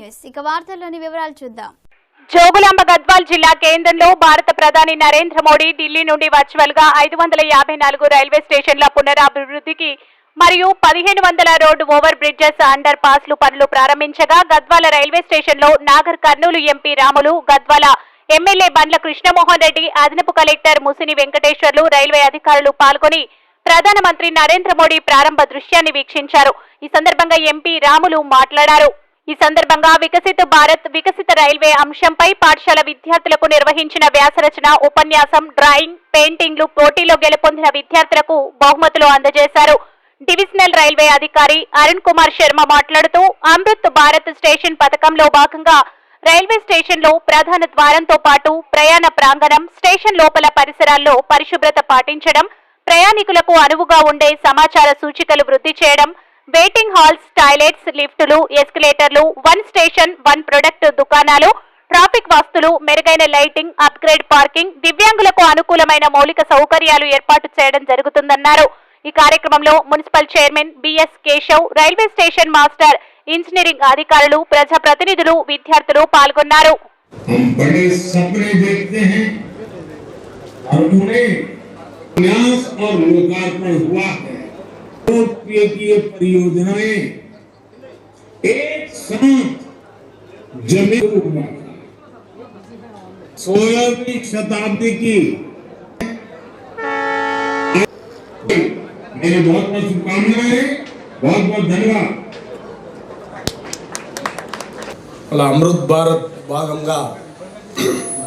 News ఇక వార్తల్లోని వివరాలు చూద్దాం. జోగులాంబ గద్వాల్ జిల్లా కేంద్రంలో భారత ప్రధాని నరేంద్ర మోడీ ఢిల్లీ నుండి వర్చువల్ గా 554 రైల్వే స్టేషన్ల పునరాభివృద్ధికి మరియు 1500 రోడ్డు ఓవర్ బ్రిడ్జెస్ అండర్ పాస్లు పనులు ప్రారంభించగా గద్వాల రైల్వే స్టేషన్లో నాగర్ కర్నూలు ఎంపీ రాములు, గద్వాల ఎమ్మెల్యే బండ్ల కృష్ణమోహన్ రెడ్డి, అదనపు కలెక్టర్ ముసిని వెంకటేశ్వర్లు, రైల్వే అధికారులు పాల్గొని ప్రధానమంత్రి నరేంద్ర మోడీ ప్రారంభ దృశ్యాన్ని వీక్షించారు. ఈ సందర్భంగా ఎంపీ రాములు మాట్లాడారు. ఈ సందర్భంగా వికసిత భారత్ వికసిత రైల్వే అంశంపై పాఠశాల విద్యార్థులకు నిర్వహించిన వ్యాసరచన, ఉపన్యాసం, డ్రాయింగ్, పెయింటింగ్లు పోటీలో గెలుపొందిన విద్యార్థులకు బహుమతులు అందజేశారు. డివిజనల్ రైల్వే అధికారి అరుణ్ కుమార్ శర్మ మాట్లాడుతూ అమృత్ భారత్ స్టేషన్ పథకంలో భాగంగా రైల్వే స్టేషన్లో ప్రధాన ద్వారంతో పాటు ప్రయాణ ప్రాంగణం, స్టేషన్ లోపల పరిసరాల్లో పరిశుభ్రత పాటించడం, ప్రయాణికులకు అనువుగా ఉండే సమాచార సూచికలు వృద్ధి చేయడం, వెయిటింగ్ హాల్స్, టాయిలెట్స్, లిఫ్టులు, ఎస్కలేటర్లు, వన్ స్టేషన్ వన్ ప్రొడక్ట్ దుకాణాలు, ట్రాఫిక్ వస్తువులు, మెరుగైన లైటింగ్, అప్గ్రేడ్ పార్కింగ్, దివ్యాంగులకు అనుకూలమైన మౌలిక సౌకర్యాలు ఏర్పాటు చేయడం జరుగుతుందన్నారు. ఈ కార్యక్రమంలో municipal chairman BS Keshav, railway station master, engineering అధికారులు, ప్రజాప్రతినిధులు, విద్యార్థులు పాల్గొన్నారు. परियोजनाएं एक साथ जमीन 16वीं शताब्दी की मेरी बहुत बहुत शुभकामनाएं, बहुत बहुत धन्यवाद. అలా అమృత్ భారత్ భాగంగా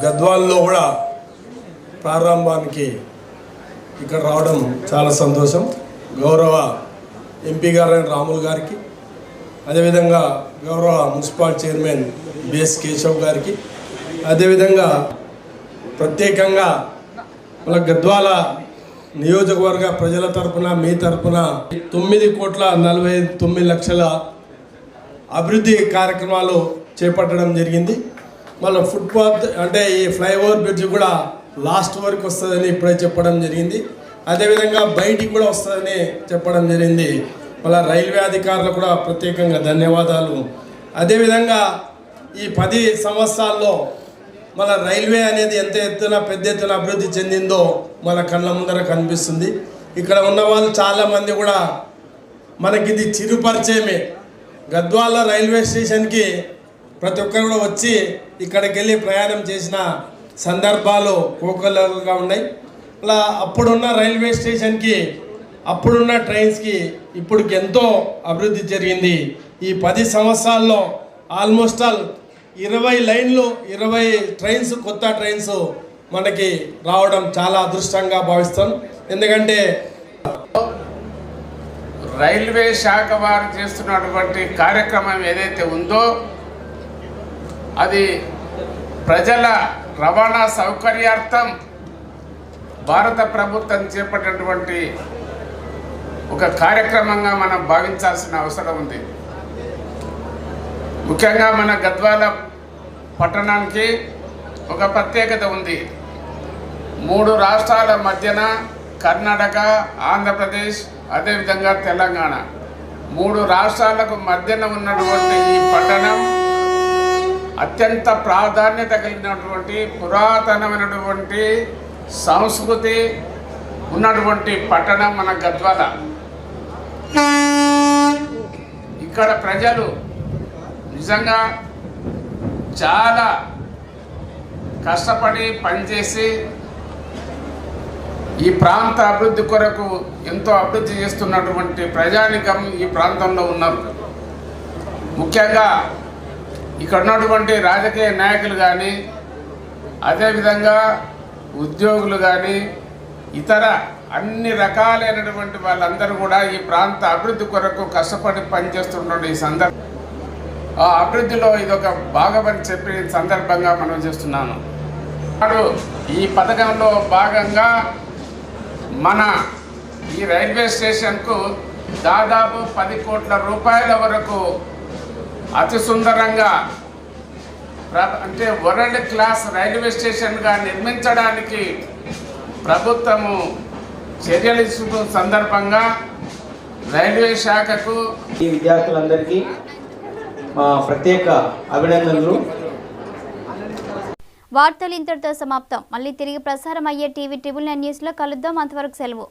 గద్వాల్లో కూడా ప్రారంభానికి ఇక్కడ రావడం చాలా సంతోషం. గౌరవ ఎంపీ గారైన రాములు గారికి, అదేవిధంగా గౌరవ మున్సిపల్ చైర్మన్ బిఎస్ కేశవ్ గారికి, అదేవిధంగా ప్రత్యేకంగా మన గద్వాల నియోజకవర్గ ప్రజల తరఫున మీ తరఫున 9,49,00,000 అభివృద్ధి కార్యక్రమాలు చేపట్టడం జరిగింది. మళ్ళీ ఫుట్పాత్ అంటే ఈ ఫ్లైఓవర్ బ్రిడ్జ్ కూడా లాస్ట్ వరకు వస్తుందని ఇప్పుడే చెప్పడం జరిగింది. అదేవిధంగా బయటికి కూడా వస్తుందని చెప్పడం జరిగింది. మళ్ళీ రైల్వే అధికారులకు కూడా ప్రత్యేకంగా ధన్యవాదాలు. అదేవిధంగా ఈ 10 సంవత్సరాల్లో మన రైల్వే అనేది ఎంత ఎత్తున పెద్ద ఎత్తున అభివృద్ధి చెందిందో మన కళ్ళ ముందర కనిపిస్తుంది. ఇక్కడ ఉన్న వాళ్ళు చాలామంది కూడా మనకి ఇది చిరుపరిచయమే. గద్వాల రైల్వే స్టేషన్కి ప్రతి ఒక్కరు కూడా వచ్చి ఇక్కడికి వెళ్ళి ప్రయాణం చేసిన సందర్భాలు కోకొల్లలుగా ఉన్నాయి. అలా అప్పుడున్న రైల్వే స్టేషన్కి, అప్పుడున్న ట్రైన్స్కి ఇప్పటికి ఎంతో అభివృద్ధి జరిగింది. ఈ 10 సంవత్సరాల్లో ఆల్మోస్ట్ ఆల్ 20 లైన్లు, 20 ట్రైన్స్, కొత్త ట్రైన్స్ మనకి రావడం చాలా అదృష్టంగా భావిస్తాం. ఎందుకంటే రైల్వే శాఖ వారు చేస్తున్నటువంటి కార్యక్రమం ఏదైతే ఉందో అది ప్రజల రవాణా సౌకర్యార్థం భారత ప్రభుత్వం చేపట్టినటువంటి ఒక కార్యక్రమంగా మనం భావించాల్సిన అవసరం ఉంది. ముఖ్యంగా మన గద్వాల పట్టణానికి ఒక ప్రత్యేకత ఉంది. 3 రాష్ట్రాల మధ్యన కర్ణాటక, ఆంధ్రప్రదేశ్, అదేవిధంగా తెలంగాణ 3 రాష్ట్రాలకు మధ్యన ఉన్నటువంటి ఈ పట్టణం అత్యంత ప్రాధాన్యత కలిగినటువంటి పురాతనమైనటువంటి సంస్కృతి ఉన్నటువంటి పట్టణం మన గద్వాల. ఇక్కడ ప్రజలు నిజంగా చాలా కష్టపడి పనిచేసి ఈ ప్రాంత అభివృద్ధి కొరకు ఎంతో అభివృద్ధి చేస్తున్నటువంటి ప్రజానికం ఈ ప్రాంతంలో ఉన్నారు. ముఖ్యంగా ఇక్కడ ఉన్నటువంటి రాజకీయ నాయకులు కానీ, అదేవిధంగా ఉద్యోగులు కానీ, ఇతర అన్ని రకాలైనటువంటి వాళ్ళందరూ కూడా ఈ ప్రాంత అభివృద్ధి కొరకు కష్టపడి పనిచేస్తున్నటువంటి ఈ సందర్భం, ఆ అభివృద్ధిలో ఇదొక భాగమని చెప్పి సందర్భంగా మనం చేస్తున్నాను. ఈ పథకంలో భాగంగా మన ఈ రైల్వే స్టేషన్కు దాదాపు 10 కోట్ల రూపాయల వరకు అతి సుందరంగా అంటే వరల్డ్ క్లాస్ రైల్వే స్టేషన్గా నిర్మించడానికి ప్రభుత్వము చర్యలు తీసుకున్న సందర్భంగా రైల్వే శాఖకు ఈ విద్యార్థులందరికీ ప్రత్యేక అభినందనలు. వార్తలు ఇంతటితో సమాప్తం. మళ్ళీ తిరిగి ప్రసారం అయ్యే టీవీ 9 న్యూస్లో కలుద్దాం. అంతవరకు సెలవు.